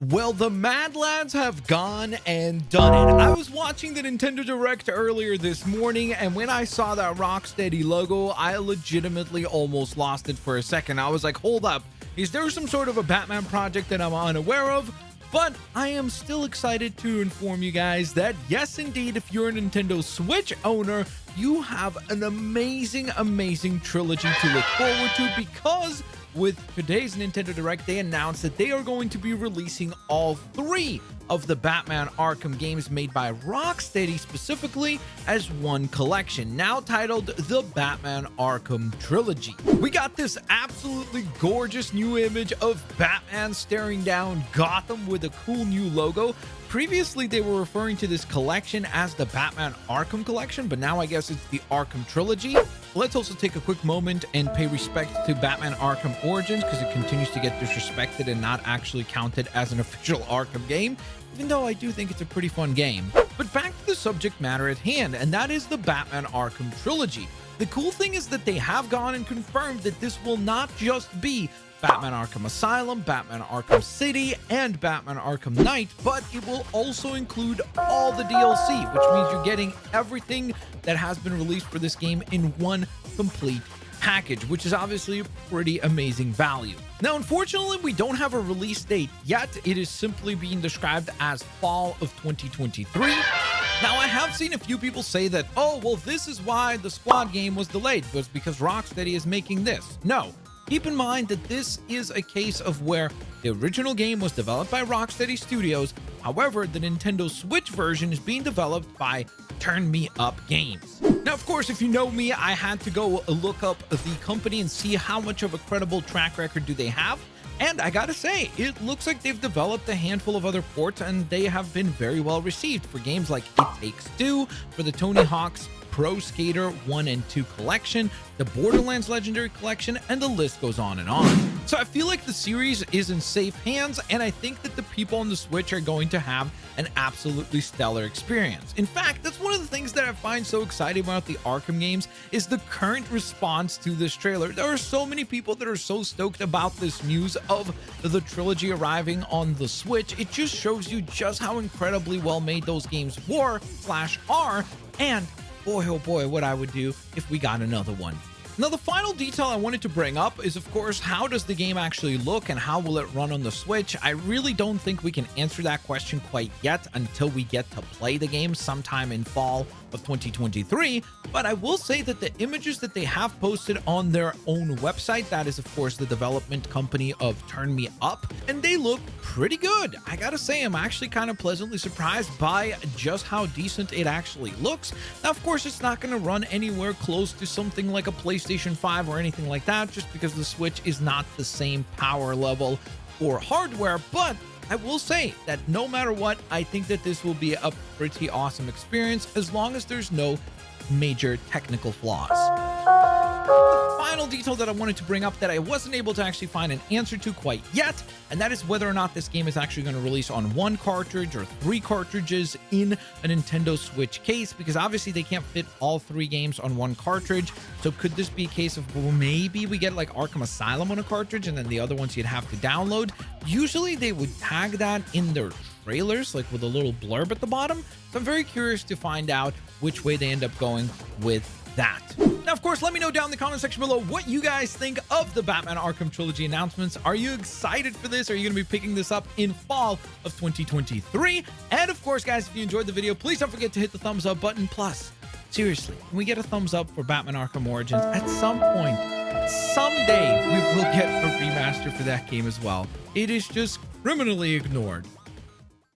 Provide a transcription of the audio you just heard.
Well, the Mad Lads have gone and done it. I was watching the Nintendo Direct earlier this morning, and when I saw that Rocksteady logo, I legitimately almost lost it for a second. I was like, hold up, is there some sort of a Batman project that I'm unaware of? But I am still excited to inform you guys that yes, indeed, if you're a Nintendo Switch owner, you have an amazing trilogy to look forward to, because with today's Nintendo Direct, they announced that they are going to be releasing all three of the Batman Arkham games made by Rocksteady specifically as one collection, now titled the Batman Arkham Trilogy. We got this absolutely gorgeous new image of Batman staring down Gotham with a cool new logo. Previously, they were referring to this collection as the Batman Arkham Collection, but now I guess it's the Arkham Trilogy. Let's also take a quick moment and pay respect to Batman Arkham Origins, because it continues to get disrespected and not actually counted as an official Arkham game, even though I do think it's a pretty fun game. But back to the subject matter at hand, and that is the Batman Arkham Trilogy. The cool thing is that they have gone and confirmed that this will not just be Batman Arkham Asylum, Batman Arkham City, and Batman Arkham Knight, but it will also include all the DLC, which means you're getting everything that has been released for this game in one complete package, which is obviously a pretty amazing value. Now, unfortunately, we don't have a release date yet. It is simply being described as fall of 2023. Now, I have seen a few people say that, oh, well, this is why the Squad game was delayed, was because Rocksteady is making this. No. Keep in mind that this is a case of where the original game was developed by Rocksteady Studios. However, the Nintendo Switch version is being developed by Turn Me Up Games. Now, of course, if you know me, I had to go look up the company and see how much of a credible track record do they have. And I gotta say, it looks like they've developed a handful of other ports, and they have been very well received for games like It Takes Two, for the Tony Hawk's Pro Skater 1 and 2 collection, the Borderlands Legendary Collection, and the list goes on and on. So I feel like the series is in safe hands, and I think that the people on the Switch are going to have an absolutely stellar experience. In fact, that's one of the things that I find so exciting about the Arkham games is the current response to this trailer. There are so many people that are so stoked about this news of the trilogy arriving on the Switch. It just shows you just how incredibly well made those games were/are, and boy, oh boy, what I would do if we got another one. Now, the final detail I wanted to bring up is, of course, how does the game actually look and how will it run on the Switch? I really don't think we can answer that question quite yet until we get to play the game sometime in fall of 2023, but I will say that the images that they have posted on their own website, that is, of course, the development company of Turn Me Up, and they look pretty good. I gotta say, I'm actually kind of pleasantly surprised by just how decent it actually looks. Now, of course, it's not going to run anywhere close to something like a PlayStation 5 or anything like that, just because the Switch is not the same power level or hardware, but I will say that no matter what, I think that this will be a pretty awesome experience as long as there's no major technical flaws. The final detail that I wanted to bring up that I wasn't able to actually find an answer to quite yet, and that is whether or not this game is actually going to release on one cartridge or three cartridges in a Nintendo Switch case, because obviously they can't fit all three games on one cartridge. So could this be a case of, well, maybe we get like Arkham Asylum on a cartridge and then the other ones you'd have to download? Usually they would tag that in their trailers, like with a little blurb at the bottom. So I'm very curious to find out which way they end up going with that. Now, of course, let me know down in the comment section below what you guys think of the Batman Arkham Trilogy announcements. Are you excited for this? Are you going to be picking this up in fall of 2023? And of course, guys, if you enjoyed the video, please don't forget to hit the thumbs up button. Plus, seriously, can we get a thumbs up for Batman Arkham Origins? At some point, someday, we will get a remaster for that game as well. It is just criminally ignored.